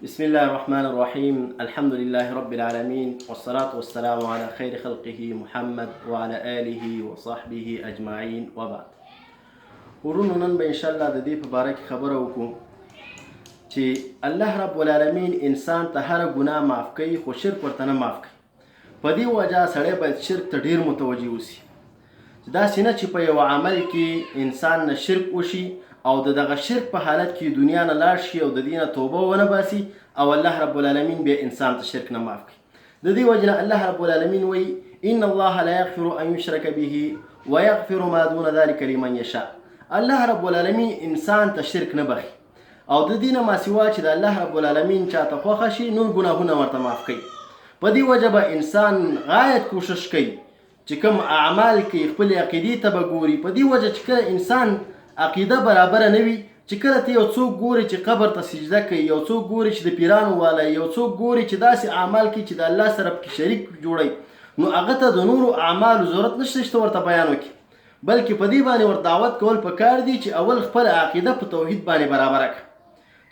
بسم الله الرحمن الرحيم. الحمد لله رب العالمين والصلاة والسلام على خير خلقه محمد وعلى آله وصحبه أجمعين وبعد. ورونو نن به ان شاء الله د دې په باره کې خبره وکړو چې الله رب العالمین انسان ته هر ګناه معاف کوي خو شرک ورته نه معاف کوي. په دې وجه سړی باید شرک ته ډیر متوجه اوسي. داسې نه چې په یو عمل کې انسان نه شرک وشي او دغه شرک په حالت کې دنیا نه لاړ شي او د دې نه توبه ونه باسي او الله رب العالمین بیا انسان ته شرک نه معاف کوي. د دې وجه نه الله رب العالمین وایي ان الله لا یغفر ان یشرک به ویغفر ما دون ذلك لمن یشاء. الله رب العالمین انسان ته شرک نه بخي او د دې نه ما سوا چې د الله رب العالمین چاته خوښه شي نور ګناهونه ورته معاف کوي. په دې وجه به انسان غایت کوشش کوي چې کوم اعمال کوي خپل عقیدې ته به ګوري. په دې وجه چې کله انسان عقیده برابره نه وي چې کله ته یو څوک ګوري چې قبر ته سجده کوي، یو څوک ګوري چې د پیرانو والا، یو څوک ګوري چې داسې اعمال کوي چې د الله سره پکې شریک جوړوي، نو هغه ته د نورو اعمالو ضرورت نشته چې ورته بیان وکړي، بلکې په دې باندې ورته دعوت کول پکار دي چې اول خپل عقیده په توحید باندې برابره کړي.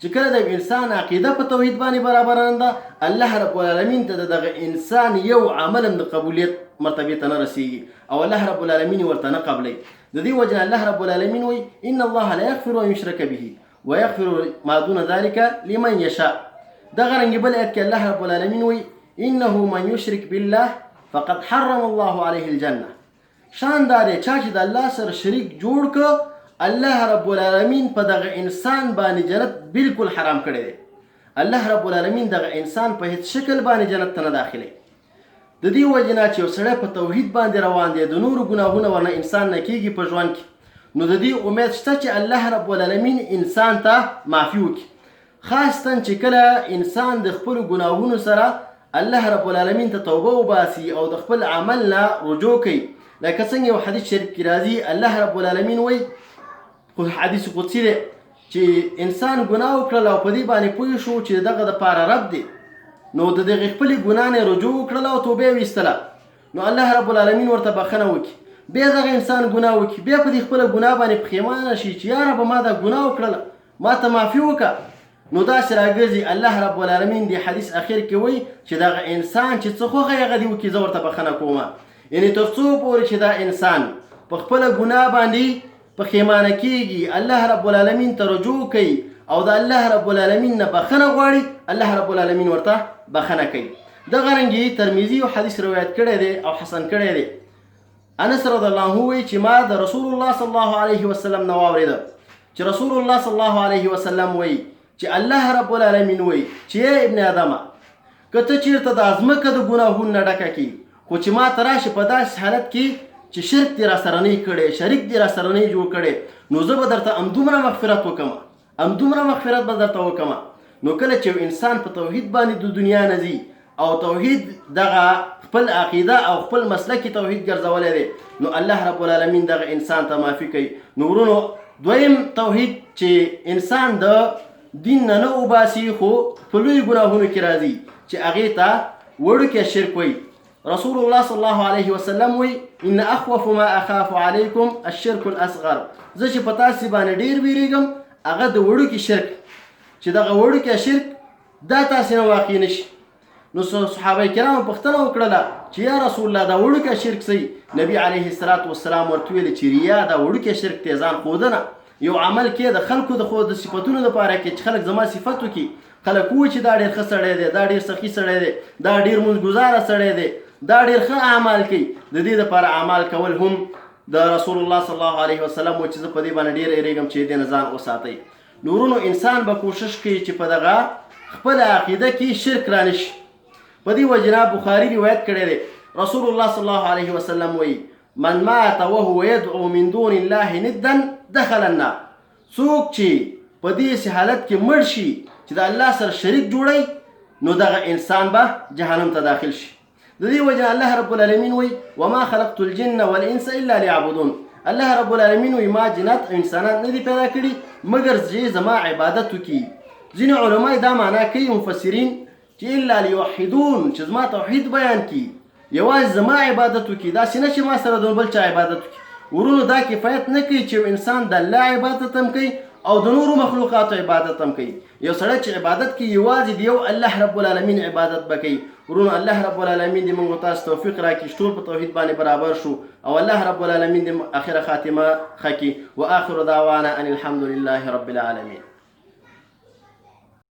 چې کله د انسان عقیده په توحید باندې برابره نه ده، الله رب العالمین ته دغه انسان یو عمل هم د قبولیت مرتبه ته نه رسیږي او الله رب العالمین ورته نه قبلوي. د دې وجه الله رب العالمین وایي ان الله لا یغفر ان یشرک به ویغفر ما دون ذلك لمن یشاء. دغه رنګ بل آیت کې الله رب العالمین وایي انه من یشرک بالله فقد حرم الله عليه الجنه. شان دا دی چا چې د الله سره شریک جوړ کړ الله رب العالمین په دغه انسان باندې جنت بالکل حرام کړی دی. الله رب العالمین دغه انسان په هیڅ شکل باندې جنت ته نه داخلي. د دې وجه نه چې یو سړی په توحید باندې روان دی، د نورو ګناهونه ورنه انسان نه کیږي په ژوند کې، نو د دې امید شته چې الله رب العالمین انسان ته معافي وکړي. خاصتا چې کله انسان د خپلو ګناهونو سره الله رب العالمین ته توبه وباسي او د خپل عمل نه رجوع کوي. لکه څنګه یو حدیث شریف کې راځي الله رب العالمین وایي، خو حدیث قدسی دی چې انسان ګناه وکړل او په دې باندې پوه شو چې دغه دپاره رب دی، نو د دغې خپلې ګناه نه رجوع وکړله او توبه یې ویستله، نو الله رب العالمین ورته بخښنه وکړي. بیا دغه انسان ګناه وکړي، بیا په دې خپله ګناه باندې پښیمانه شي چې یا ربه ما دا ګناه وکړله، ما ته معافي وکړه، نو داسې راګرځي. الله رب العالمین د حدیث اخر کې وایي چې دغه انسان چې څه خوښه یې هغه دې وکړي زه ورته بخښنه کومه. یعنې تر څو پورې چې دا انسان په خپله ګناه باندې پښیمانه کیږي، الله رب العالمین ته رجوع کوي او د الله رب العالمین نه بخښنه غواړي، الله رب العالمین ورته بخښنه کوي. دغه رنګې ترمذي یو حدیث روایت کړی دی او حسن کړی دی. انس رضی الله عنه وایي چې ما د رسول الله صلی الله علیه وسلم نه واورېده چې رسول الله صلی الله علیه وسلم وایي چې الله رب العالمین وایي چې ای ابن آدمه که ته چېرته د ځمکه د ګناهونو نه ډکه کړي خو چې ما ته راشي په داسې حالت کې چې شرک دې راسره نه کړی، شریک دې راسره نه جوړ کړی، نو زه به درته همدومره مغفرت وکړم، همدومره مغفرت به درته وکړم. نو کله چې انسان په توحید باندې د دنیا نه ځي او توحید دغه خپل عقیده او خپل مسلک توحید ګرځولی دی، نو الله رب العالمین دغه انسان ته معافي کوي. نو ورونو دویم توحید چې انسان د دین نه نه وباسي خو په لوی ګناهونو کې راځي چې هغې ته وړوکی شرک وایي. رسول الله صلی الله علیه وسلم وی ان اخوف ما اخاف علیکم الشرک الاصغر. زه چې په تاسې باندې ډیر ویریږم هغه د وړوکي شرک، چې دغه وړوکی شرک دا تاسې نه واقع نشي. نو صحابه کرامو پوښتنه وکړله چې یا رسول الله دا وړوکی شرک څه؟ نبی علیه الصلاة والسلام ورته ویل چې ریا دا وړوکی شرک دی، ځان ښودنه یو عمل کې د خلکو د خو د صفتونو دپاره کې چې خلک زما صفت وکړي، خلک ووایي چې دا ډېر ښه سړی دی، دا ډېر سخي سړی دی، دا ډېر مونځګزاره سړی دی، دا ډېر ښه اعمال کوي. د دې دپاره اعمال کول هم د رسول الله صلی الله علیه وسلم و چې زه په دې باندې ډېر یېرېږم چې دې نه ځان وساتئ. نورونو انسان به کوشش کوي چې په دغه خپله عقیده کې شرک را نشي. په دې وجه نه بخاري روایت کړی دی، رسول الله صلی الله علیه وسلم وایي من مات وهو يدعو من دون الله ندا دخل النار. څوک چې په دې حالت کې مړ شي چې د الله سره شریک جوړوي نو دغه انسان به جهنم ته داخل شي. د دې وجه الله رب العالمین وایي وما خلقت الجن والانس الا ليعبدون. الله رب العالمین وایي ما جنات او انسانان نه دي پیدا کړي مګر چې زما عبادت وکړي. ځینې علما دا معنا کوي مفسرین چې الا لیوحدون، چې زما توحید بیان کړي، یوازې زما عبادت وکړي، داسې نه چې ما سره د بل چا عبادت وکړي. ورونو دا کفایت نه کوي چې انسان د الله عبادت هم کوي او د نورو مخلوقاتو عبادت هم کوي. یو سړی چې عبادت کوي یوازې د یو الله رب العالمین عبادت به کوي. ورونو الله رب العالمین دې موږ تاسو توفیق راکړي چې ټول په توحید باندې برابر شو او الله رب العالمین دې اخره خاتمه ښه کړي. واخر دعوانا ان الحمد لله رب العالمین.